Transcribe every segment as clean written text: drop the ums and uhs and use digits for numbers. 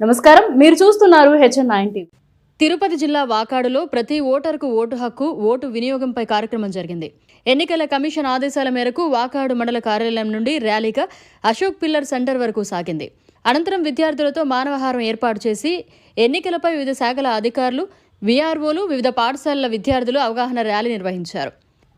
నమస్కారం, మీరు చూస్తున్నారు HN9 టీవీ. తిరుపతి జిల్లా వాకాడులో ప్రతి ఓటరుకు ఓటు హక్కు, ఓటు వినియోగంపై కార్యక్రమం జరిగింది. ఎన్నికల కమిషన్ ఆదేశాల మేరకు వాకాడు మండల కార్యాలయం నుండి ర్యాలీగా అశోక్ పిల్లర్ సెంటర్ వరకు సాగింది. అనంతరం విద్యార్థులతో మానవహారం ఏర్పాటు చేసి ఎన్నికలపై వివిధ శాఖల అధికారులు, వీఆర్ఓలు, వివిధ పాఠశాలల విద్యార్థులు అవగాహన ర్యాలీ నిర్వహించారు.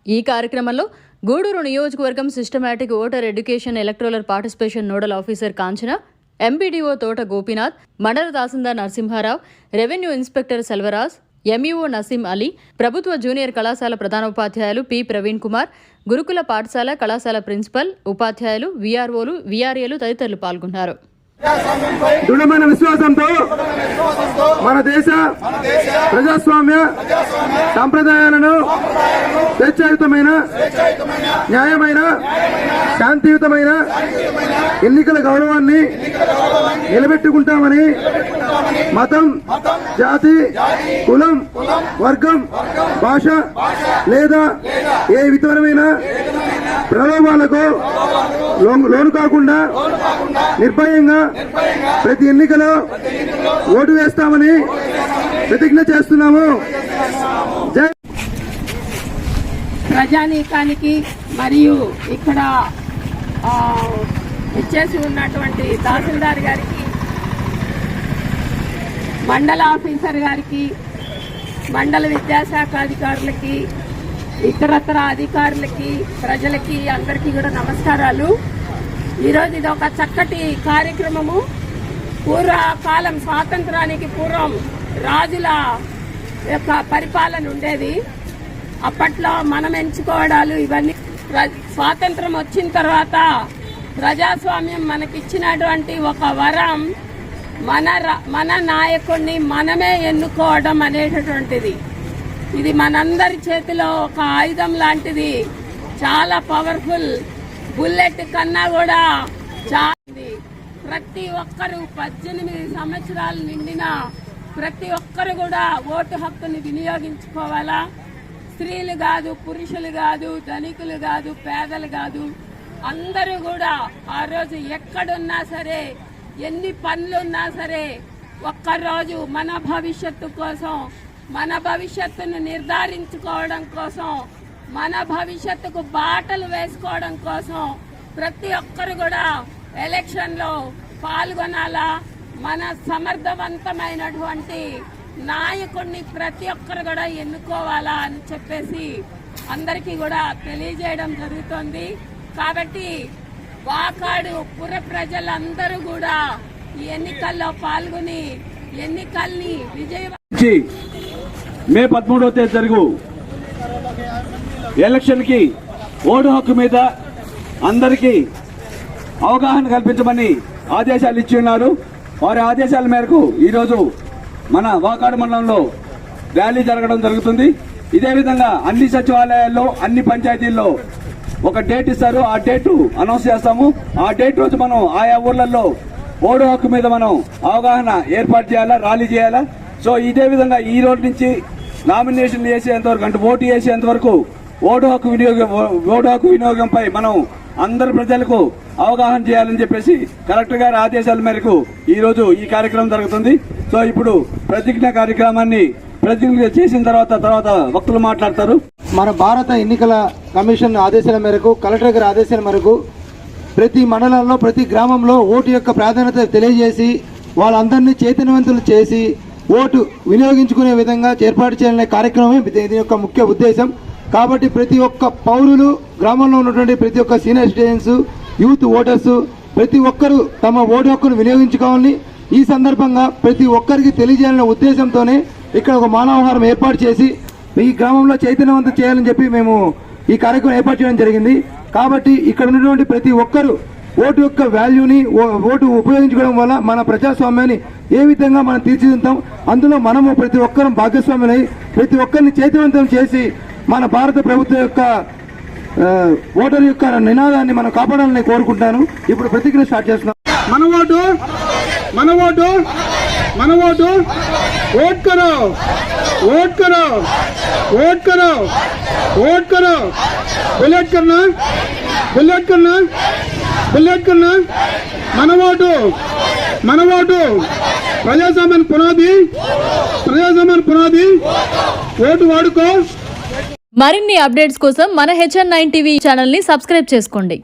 ఈ కార్యక్రమంలో గూడూరు నియోజకవర్గం systematic voter education electoral participation nodal officer Kanchana, MPDO Thota Gopinath, మండల తహసీల్దార్ Narasimharao, revenue inspector Selvaraj, MEO Naseem Ali, ప్రభుత్వ జూనియర్ కళాశాల ప్రధానోపాధ్యాయులు పి ప్రవీణ్ కుమార్, గురుకుల పాఠశాల కళాశాల ప్రిన్సిపల్, ఉపాధ్యాయులు, వీఆర్ఓలు, వీఆర్ఏలు తదితరులు పాల్గొన్నారు. దృఢమైన విశ్వాసంతో మన దేశ ప్రజాస్వామ్య సంప్రదాయాలను స్వేచ్ఛాయుతమైన, న్యాయమైన, శాంతియుతమైన ఎన్నికల గౌరవాన్ని నిలబెట్టుకుంటామని మతం, జాతి, కులం, వర్గం, భాష లేదా ఏ విధమైన ప్రలోభాలకు లోను కాకుండా నిర్భయంగా ప్రతి ఎన్నికలో ఓటు వేస్తామని ప్రతిజ్ఞ చేస్తున్నాము. జై ప్రజానీకానికి మరియు ఇక్కడ ఇచ్చేసి ఉన్నటువంటి తహసీల్దార్ గారికి, మండల ఆఫీసర్ గారికి, మండల విద్యాశాఖ అధికారులకి, ఇతరత్ర అధికారులకి, ప్రజలకి అందరికీ కూడా నమస్కారాలు. ఈరోజు ఇది ఒక చక్కటి కార్యక్రమము. పూర్వకాలం, స్వాతంత్రానికి పూర్వం రాజుల యొక్క పరిపాలన ఉండేది. అప్పట్లో మనం ఎంచుకోవడాలు ఇవన్నీ. స్వాతంత్రం వచ్చిన తర్వాత ప్రజాస్వామ్యం మనకిచ్చినటువంటి ఒక వరం, మన నాయకుడిని మనమే ఎన్నుకోవడం అనేటటువంటిది. ఇది మనందరి చేతిలో ఒక ఆయుధం లాంటిది. చాలా పవర్ఫుల్. బుల్లెట్ కన్నా కూడా చాలా. ప్రతి ఒక్కరు 18 సంవత్సరాలు నిండిన ప్రతి ఒక్కరు కూడా ఓటు హక్కుని వినియోగించుకోవాలా. స్త్రీలు కాదు, పురుషులు కాదు, ధనికులు కాదు, పేదలు కాదు, అందరూ కూడా ఆ రోజు ఎక్కడున్నా సరే, ఎన్ని పనులున్నా సరే, ఒక్కరోజు మన భవిష్యత్తు కోసం, మన భవిష్యత్తును నిర్ధారించుకోవడం కోసం, మన భవిష్యత్తుకు బాటలు వేసుకోవడం కోసం ప్రతి ఒక్కరు కూడా ఎలక్షన్లో పాల్గొనాలా. మన సమర్థవంతమైనటువంటి నాయకుడిని ప్రతి ఒక్కరు కూడా ఎన్నుకోవాలా అని చెప్పేసి అందరికీ కూడా తెలియజేయడం జరుగుతోంది. కాబట్టి వాకాడు పుర ప్రజలందరూ కూడా ఈ ఎన్నికల్లో పాల్గొని ఎన్నికల్ని విజయవంతం. మే 13వ తేదీ జరుగు ఎలక్షన్ కి ఓటు హక్కు మీద అందరికీ అవగాహన కల్పించమని ఆదేశాలు ఇచ్చి ఉన్నారు. వారి ఆదేశాల మేరకు ఈరోజు మన వాకాడు మండలంలో ర్యాలీ జరగడం జరుగుతుంది. ఇదే విధంగా అన్ని సచివాలయాల్లో, అన్ని పంచాయతీల్లో ఒక డేట్ ఇస్తారు. ఆ డేటు అనౌన్స్ చేస్తాము. ఆ డేట్ రోజు మనం ఆయా ఊర్లలో ఓటు హక్కు మీద మనం అవగాహన ఏర్పాటు చేయాలా, ర్యాలీ చేయాలా. సో ఇదే విధంగా ఈ రోజు నుంచి నామినేషన్ చేసేంత వరకు, అంటే ఓటు వేసేంత వరకు ఓటు హక్కు వినియోగంపై మనం అందరు ప్రజలకు అవగాహన చేయాలని చెప్పేసి కలెక్టర్ గారి ఆదేశాల మేరకు ఈ రోజు ఈ కార్యక్రమం జరుగుతుంది. సో ఇప్పుడు ప్రతిజ్ఞ కార్యక్రమాన్ని ప్రతిజ్ఞ చేసిన తర్వాత వక్తులు మాట్లాడతారు. మన భారత ఎన్నికల కమిషన్ ఆదేశాల మేరకు, కలెక్టర్ గారి ఆదేశాల మేరకు ప్రతి మండలంలో, ప్రతి గ్రామంలో ఓటు యొక్క ప్రాధాన్యత తెలియజేసి వాళ్ళందరినీ చైతన్యవంతులు చేసి ఓటు వినియోగించుకునే విధంగా ఏర్పాటు చేయాలనే కార్యక్రమమే దీని యొక్క ముఖ్య ఉద్దేశం. కాబట్టి ప్రతి ఒక్క పౌరులు, గ్రామంలో ఉన్నటువంటి ప్రతి ఒక్క సీనియర్ సిటిజన్స్, యూత్ ఓటర్స్ ప్రతి ఒక్కరూ తమ ఓటు హక్కును వినియోగించుకోవాలని ఈ సందర్భంగా ప్రతి ఒక్కరికి తెలియజేయాలనే ఉద్దేశంతోనే ఇక్కడ ఒక మానవహారం ఏర్పాటు చేసి ఈ గ్రామంలో చైతన్యవంతం చేయాలని చెప్పి మేము ఈ కార్యక్రమం ఏర్పాటు చేయడం జరిగింది. కాబట్టి ఇక్కడ ఉన్నటువంటి ప్రతి ఒక్కరూ ఓటు యొక్క వాల్యూని, ఓటు ఉపయోగించుకోవడం వల్ల మన ప్రజాస్వామ్యాన్ని ఏ విధంగా మనం తీర్చిదిద్దాం, అందులో మనము ప్రతి ఒక్కరం భాగస్వాములై ప్రతి ఒక్కరిని చైతన్యవంతం చేసి మన భారత ప్రభుత్వం యొక్క ఓటర్ యొక్క నినాదాన్ని మనం కాపాడాలని కోరుకుంటాను. ఇప్పుడు ప్రతిజ్ఞ స్టార్ట్ చేస్తున్నాం. మన ఓటు, మన ఓటు, మన ఓటు, ఓట్ కరో, ఓట్ కరో, ఓట్ కరో, ఓట్ కరో, बुलेट करना, बुलेट करना, बुलेट करना, మన ఓటు ప్రజాస్వామ్యానికి పునాది ఓటు వాడుకో. మరిన్ని అప్డేట్స్ కోసం మన HN9 టీవీ ఛానల్ ని సబ్స్క్రైబ్ చేసుకోండి.